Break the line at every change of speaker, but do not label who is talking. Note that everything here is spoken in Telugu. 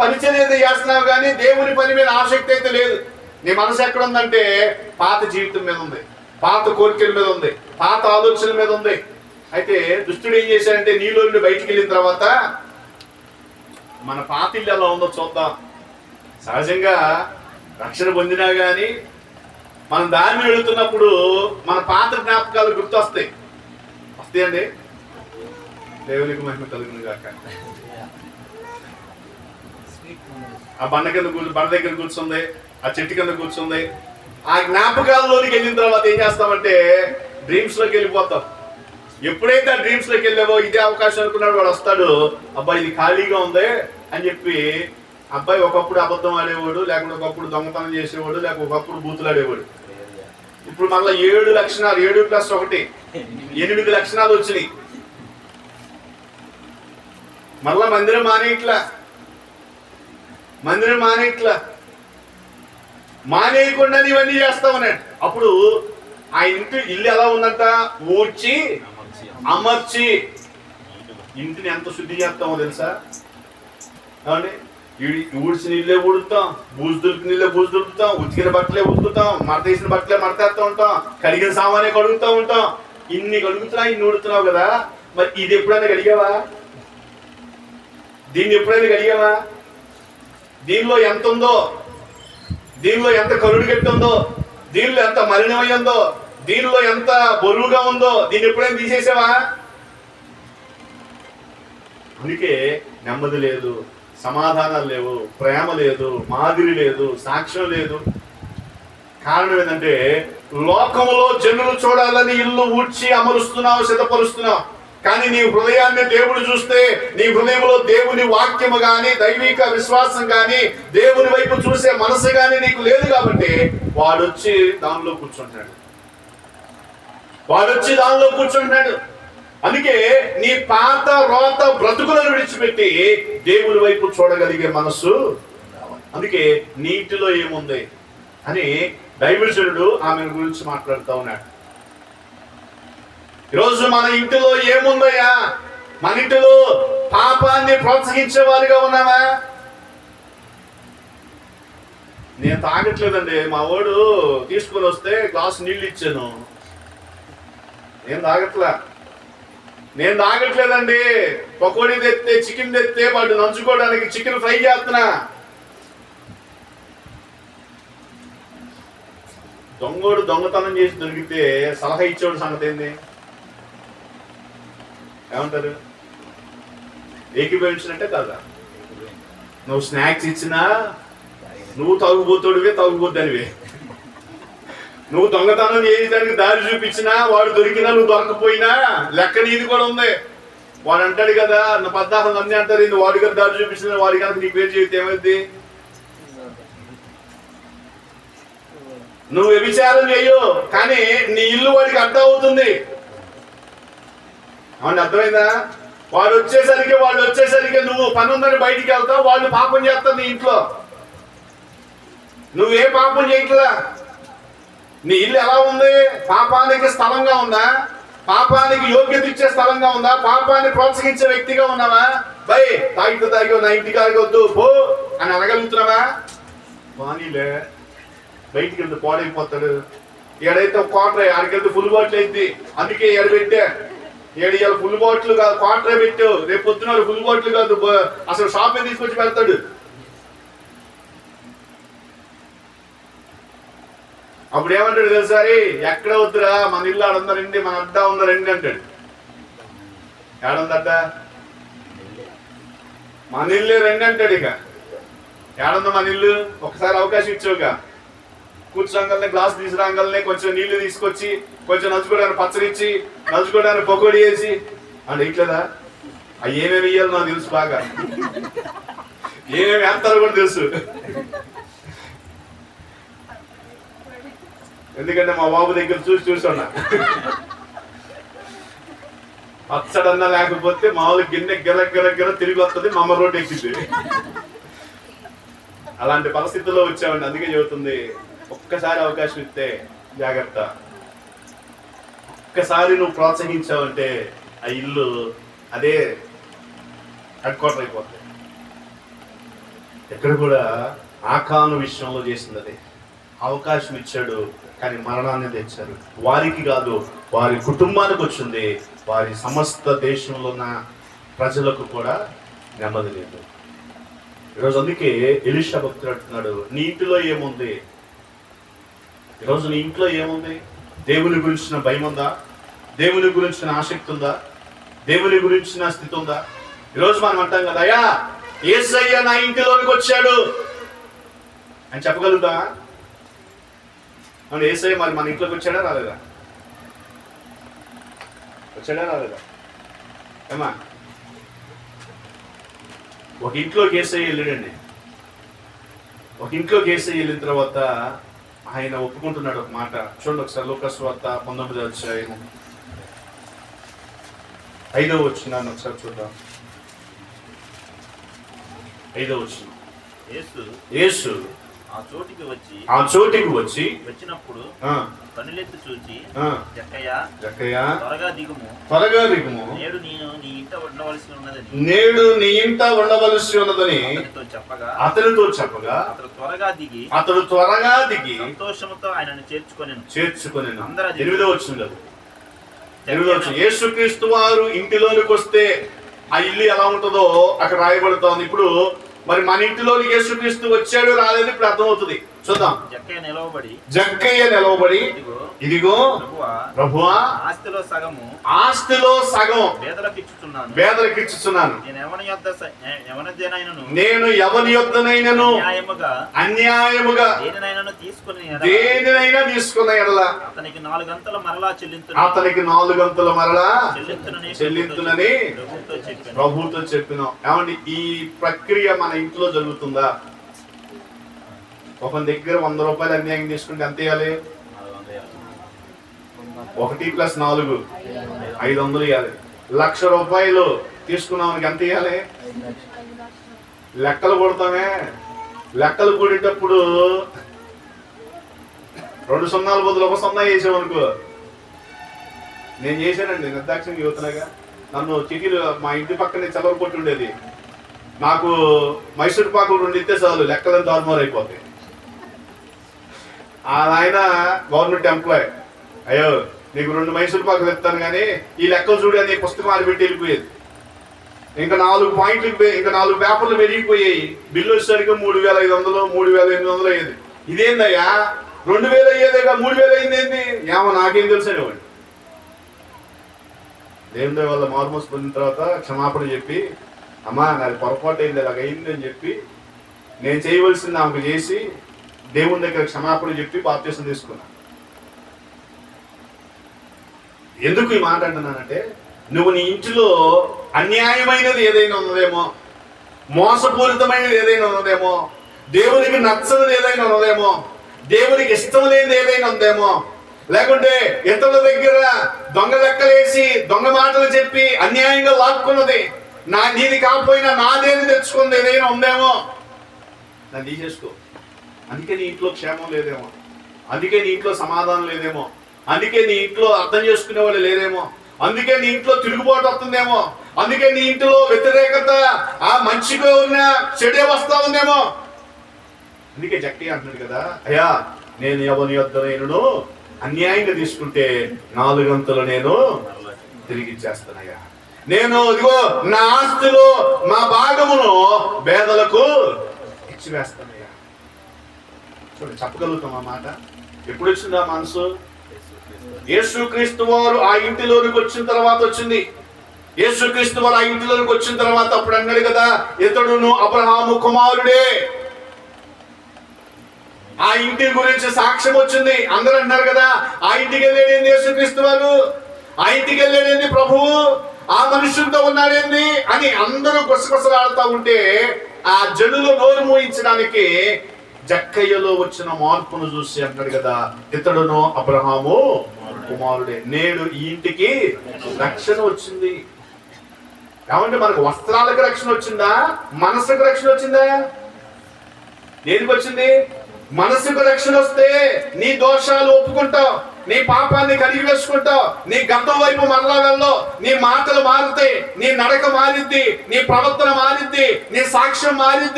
పరిచయం అయితే చేస్తున్నావు కానీ దేవుని పని మీద ఆసక్తి అయితే లేదు. నీ మనసు ఎక్కడ ఉందంటే పాత జీవితం మీద ఉంది, పాత కోరికల మీద ఉంది, పాత ఆలోచనల మీద ఉంది. అయితే దుష్టుడు ఏం చేశాడంటే నీలో నుండి బయటికి వెళ్ళిన తర్వాత మన పాత ఇల్లు ఎలా ఉందో చూద్దాం. సహజంగా రక్షణ పొందినా కానీ మనం దారి మీద వెళుతున్నప్పుడు మన పాత జ్ఞాపకాలు గుర్తొస్తాయి. వస్తాయండి. దేవునికి మహిమ కలుగును గాక. ఆ బండ దగ్గర కూర్చుంది, ఆ చెట్టు కింద కూర్చుంది. ఆ జ్ఞాపకాల్లోనికి వెళ్ళిన తర్వాత ఏం చేస్తామంటే డ్రీమ్స్ లోకి వెళ్ళిపోతాం. ఎప్పుడైతే ఆ డ్రీమ్స్ లోకి వెళ్ళావో ఇదే అవకాశం అనుకున్నాడు వాడు వస్తాడు. అబ్బాయి ఇది ఖాళీగా ఉంది అని చెప్పి అబ్బాయి ఒకప్పుడు అబద్ధం ఆడేవాడు, లేకుంటే ఒకప్పుడు దొంగతనం చేసేవాడు, లేకపోతే ఒకప్పుడు బూతులు ఆడేవాడు. ఇప్పుడు మళ్ళీ 7 లక్షణాలు, 7+1 8 లక్షణాలు వచ్చినాయి. మళ్ళా మందిరం మానేయట్లా మానేయకుండా ఇవన్నీ చేస్తావు అన్నాడు. అప్పుడు ఆ ఇల్లు ఎలా ఉందంట, ఊడ్చి అమర్చి. ఇంటిని ఎంత శుద్ధి చేస్తామో తెలుసా? అవునండి. ఊడ్చి నీళ్ళే ఊడుతాం, బూజు దులిపి నీళ్ళే బూజు దులుపుతాం, ఉతికిన బట్టలే ఉతుకుతాం, మడత వేసిన బట్టలే మడతేస్తూ ఉంటాం, కడిగిన సామానే కడుగుతూ ఉంటాం. ఇన్ని ఇన్ని ఊడుతున్నావు కదా, మరి ఇది ఎప్పుడైనా కడిగావా? దీన్ని ఎప్పుడైనా కడిగావా? దీనిలో ఎంత ఉందో, దీనిలో ఎంత కరుడు గట్టి ఉందో, దీనిలో ఎంత మలినమైందో, దీనిలో ఎంత బరువుగా ఉందో, దీన్ని ఎప్పుడైనా తీసేసావా? అందుకే నెమ్మది లేదు, సమాధానాలు లేవు, ప్రేమ లేదు, మాదిరి లేదు, సాక్ష్యం లేదు. కారణం ఏంటంటే లోకములో జనులు చూడాలని ఇల్లు ఊడ్చి అమరుస్తున్నావు, సిద్ధపరుస్తున్నావు. కానీ నీ హృదయాన్ని దేవుడు చూస్తే నీ హృదయంలో దేవుని వాక్యము గాని, దైవిక విశ్వాసం గాని, దేవుని వైపు చూసే మనసు గాని నీకు లేదు. కాబట్టి వాడొచ్చి దానిలో కూర్చుంటున్నాడు. అందుకే నీ పాత రోత బ్రతుకులను విడిచిపెట్టి దేవుని వైపు చూడగలిగే మనస్సు. అందుకే నీటిలో ఏముంది అని దైవజనుడు ఆమె గురించి మాట్లాడుతూ ఉన్నాడు. ఈరోజు మన ఇంటిలో ఏముందయ్యా? మన ఇంటిలో పాపాన్ని ప్రోత్సహించే వారిగా ఉన్నావా? నేను తాగట్లేదండి, మా వాడు తీసుకొని వస్తే గ్లాస్ నీళ్ళు ఇచ్చాను, నేను తాగట్లేదండి. పకోడీ తెస్తే, చికెన్ తెస్తే వాడు నంచుకోవడానికి చికెన్ ఫ్రై చేస్తున్నా. దొంగోడు దొంగతనం చేసి దొరికితే సలహా ఇచ్చేవాడు సంగతి ఏంది? ఏమంటారు? ఏకీభవించినట్టే కదా. నువ్వు స్నాక్స్ ఇచ్చినా నువ్వు తాగుబోద్దనివే. నువ్వు దొంగతనం చేయడానికి దారి చూపించినా, వాడు దొరికినా, నువ్వు దొరకపోయినా లెక్క నీది కూడా ఉంది. వాడు అంటాడు కదా, నా పద్దాహం అన్నీ అంటారు, వాడి కదా దారి చూపించిన వాడి కనుక నీకు పేరు చెబితే ఏమైంది? నువ్వు వ్యభిచారం చేయు, కానీ నీ ఇల్లు వాడికి అర్థం అవుతుంది. అవును, అర్థమైందా? వాళ్ళు వచ్చేసరికి నువ్వు పని ఉందని బయటికి వెళ్తావు, వాళ్ళు పాపం చేస్తారు నీ ఇంట్లో. నువ్వే పాపం చేయట్లా. నీ ఇల్లు ఎలా ఉంది? పాపానికి స్థలంగా ఉందా? పాపానికి యోగ్యత ఇచ్చే స్థలంగా ఉందా? పాపాన్ని ప్రోత్సహించే వ్యక్తిగా ఉన్నావా? బై తాగి నా ఇంటికి తాగొద్దు పో అని అనగలుగుతున్నావా? వానీలే బయటికి వెళ్తే పాడైపోతాడు. ఏడైతే క్వార్టర్, ఆడికెళ్తే ఫుల్ బాటిల్ అయింది. అందుకే ఎడబెట్టా, ఏడు ఫుల్ బాటిల్ కాదు, క్వార్టరే పెట్టావు. రేపు పొద్దున ఫుల్ బాటిల్ కాదు, అసలు షాప్ మీద తీసుకొచ్చి పెడతాడు. అప్పుడు ఏమంటాడు తెలుసా? ఎక్కడ వద్దురా, మన ఇల్లు ఆడుందరండి, మన అడ్డా ఉందరండి అంటాడు. ఏడుందడ్డ? మన ఇల్లు రండి అంటాడు. ఇక ఏడుందా మన ఇల్లు? ఒకసారి అవకాశం ఇచ్చావుగా. కూర్చోగానే గ్లాస్ తీసుకురాగానే కొంచెం నీళ్లు తీసుకొచ్చి, కొంచెం నంచుకోవడానికి పచ్చడిచ్చి, నంచుకోవడానికి పకోడీ వేసి అంటే ఇట్లేదా? అవి ఏమేమి ఇయ్యాలో నాకు తెలుసు, బాగా ఏమేమి వేస్తారో కూడా తెలుసు. ఎందుకంటే మా బాబు దగ్గర చూస్తున్నా. పచ్చడన్నా లేకపోతే మామూలు గిన్నె గిర తిరిగి వస్తుంది, మా అమ్మ రోడ్డు ఎక్కింది. అలాంటి పరిస్థితుల్లో వచ్చామండి. అందుకే చెబుతుంది, ఒక్కసారి అవకాశం ఇస్తే జాగ్రత్త. ఒక్కసారి నువ్వు ప్రోత్సహించావంటే ఆ ఇల్లు అదే హెడ్ క్వార్టర్ అయిపోతుంది. ఎక్కడ కూడా ఆకాను విషయంలో చేసింది అదే. అవకాశం ఇచ్చాడు కానీ మరణాన్ని తెచ్చారు. వారికి కాదు, వారి కుటుంబానికి వచ్చింది. వారి సమస్త దేశంలో ఉన్న ప్రజలకు కూడా నెమ్మది లేదు. ఈరోజు అందుకే ఎలీషా భక్తుడు అంటున్నాడు, నీ ఇంటిలో ఏముంది? ఈరోజు నీ ఇంట్లో ఏముంది? దేవుని గురించిన భయం ఉందా? దేవుని గురించిన ఆసక్తి ఉందా? దేవుని గురించిన స్థితి ఉందా? ఈరోజు మనం అంటాం కదా, అయ్యా యేసయ్య నా ఇంటిలోనికి వచ్చాడు అని చెప్పగలుగుతా? అవును, యేసయ్య మరి మన ఇంట్లోకి వచ్చాడా రాలేదా? వచ్చాడా రాలేదా? ఏమా, ఒక ఇంట్లోకి యేసయ్య వెళ్ళాడండి. ఒక ఇంట్లోకి యేసయ్య వెళ్ళిన తర్వాత ఆయన ఒప్పుకుంటున్నాడు ఒక మాట. చూడండి ఒకసారి లూకాసు వార్త 19వ అధ్యాయం 5వ వచనాన్ని ఒకసారి చూద్దాం. 5వ వచనం. యేసు ఆ చోటికి వచ్చి వచ్చినప్పుడు కనులెత్తి చూచి, జక్కయ్య త్వరగా దిగుము, నేడు నీ ఇంట ఉండవలసి ఉన్నదని అతనితో చెప్పగా అతడు త్వరగా దిగి సంతోషంతో ఆయనను చేర్చుకొనెను. 8వ వచనం. యేసుక్రీస్తు వారు ఇంటిలోనికి వస్తే ఆ ఇల్లు ఎలా ఉంటుందో అక్కడ రాయబడుతోంది. ఇప్పుడు మరి మన ఇంటిలోకి యేసుక్రీస్తు వచ్చాడు రాలేదు ఇప్పుడు అర్థమవుతుంది. చూద్దాం. జక్కయ్య నిలవబడి, ఇదిగో ప్రభువా, ఆస్తిలో సగం పేదలకిచ్చుచున్నాను. నేను ఎవని యొద్దనైనను అన్యాయముగా దేనినైనా తీసుకున్న ఎడల అతనికి 4 గంతల మరలా చెల్లింతునని ప్రభువుతో చెప్పినాం. ఏమండి, ఈ ప్రక్రియ మన ఇంట్లో జరుగుతుందా? ఒక దగ్గర 100 రూపాయలు అన్యాయం తీసుకుంటే ఎంత ఇవ్వాలి? 1 + 4 500 ఇవ్వాలి. 1,00,000 రూపాయలు తీసుకున్నామని ఎంత ఇవ్వాలి? లెక్కలు కొడతామే. లెక్కలు కూడేటప్పుడు 2 సున్నాల బదులు 1 సున్నా వేసామనుకో. నేను చేశానండి నిర్దాక్షిణ్య యువతలాగా. నన్ను చిటీలు మా ఇంటి పక్కనే చెలవ కొట్టి ఉండేది. నాకు మైసూర్ పాకులు 2 ఇస్తే చాలు లెక్కలను తారుమారు అయిపోతాయి. ఆయన గవర్నమెంట్ ఎంప్లాయ్, అయ్యో నీకు 2 మైసూర్ పాకులు ఇస్తాను కానీ ఈ లెక్కలు చూడు అని పుస్తకం ఆడిపెట్టి వెళ్ళిపోయేది. ఇంకా 4 పాయింట్లు, ఇంకా 4 పేపర్లు పెరిగిపోయాయి. బిల్లు వచ్చేసరికి 3,500 3,800 అయ్యేది. ఇదేందయ్యా 2,000 అయ్యేదేగా 3,000 అయింది ఏంటి? ఏమో నాకేం తెలిసేవాడు. దేవుని వల్ల మార్మోస్ పొందిన తర్వాత క్షమాపణ చెప్పి, అమ్మా నాది పొరపాటు అయింది, అలాగ అయింది అని చెప్పి నేను చేయవలసింది ఆమెకు చేసి దేవుని దగ్గర క్షమాపణ చెప్పి బాప్తీసం తీసుకున్నా. ఎందుకు ఈ మాట అంటున్నానంటే, నువ్వు నీ ఇంటిలో అన్యాయమైనది ఏదైనా ఉన్నదేమో, మోసపూరితమైనది ఏదైనా ఉన్నదేమో, దేవునికి నచ్చనిది ఏదైనా ఉన్నదేమో, దేవునికి ఇష్టం లేనిది ఏదైనా ఉందేమో, లేకుంటే ఇతరుల దగ్గర దొంగ లెక్కలేసి దొంగ మాటలు చెప్పి అన్యాయంగా లాక్కున్నది, నీది కాకపోయినా నాదేని తెచ్చుకుంది ఏదైనా ఉందేమో, దాన్ని తీసేసుకో. అందుకే నీ ఇంట్లో క్షేమం లేదేమో, అందుకే నీ ఇంట్లో సమాధానం లేదేమో, అందుకే నీ ఇంట్లో అర్థం చేసుకునే వాళ్ళు లేరేమో, అందుకే నీ ఇంట్లో తిరుగుబాటు వస్తుందేమో, అందుకే నీ ఇంట్లో వ్యతిరేకత ఆ మంచిగా ఉన్న చెడే వస్తా ఉందేమో. అందుకే జక్కయ్య అంటున్నాడు కదా, అయ్యా నేను ఎవరి యొద్దనైనను అన్యాయంగా తీసుకుంటే 4 గంటలు నేను తిరిగి ఇచ్చేస్తానయ్యా. నేను ఇదిగో నా ఆస్తిలో మా భాగమును పేదలకు ఇచ్చివేస్తానయ్యా. చూడండి, చెప్పగలుగుతాం ఆ మాట. ఎప్పుడు వచ్చింది ఆ మనసు? యేసుక్రీస్తు వారు ఆ ఇంటిలోనికి వచ్చిన తర్వాత వచ్చింది. యేసుక్రీస్తు వారు ఆ ఇంటిలోనికి వచ్చిన తర్వాత అప్పుడు అన్నాడు కదా, ఇతడును అబ్రహాము కుమారుడే. ఆ ఇంటి గురించి సాక్ష్యం వచ్చింది. అందరూ అంటున్నారు కదా, ఆ ఇంటికి వెళ్ళేది యేసుక్రీస్తు వారు, ఆ ఇంటికి వెళ్ళేది ప్రభువు, ఆ మనుషులతో ఉన్నాడేంది అని అందరూ గుసగుసలాడుతూ ఉంటే ఆ జనులు నోరు మూయించడానికి జక్కయ్యలో వచ్చిన మార్పును చూసి అంటాడు కదా, ఇతడును అబ్రహాము కుమారుడే. నేడు ఈ ఇంటికి రక్షణ వచ్చింది. కాబట్టి మనకు వస్త్రాలకు రక్షణ వచ్చిందా? మనసుకు రక్షణ వచ్చిందా? దేనికి వచ్చింది? మనసుకు రక్షణ వస్తే నీ దోషాలు ఒప్పుకుంటావు, నీ పాపాన్ని కడిగి వేసుకుంటావు, నీ గతం వైపు మరలా వెళ్ళవు, నీ మాటలు మారుతాయి, నీ నడక మారిద్ది, నీ ప్రవర్తన మారిద్ది, నీ సాక్ష్యం మారిద్ది.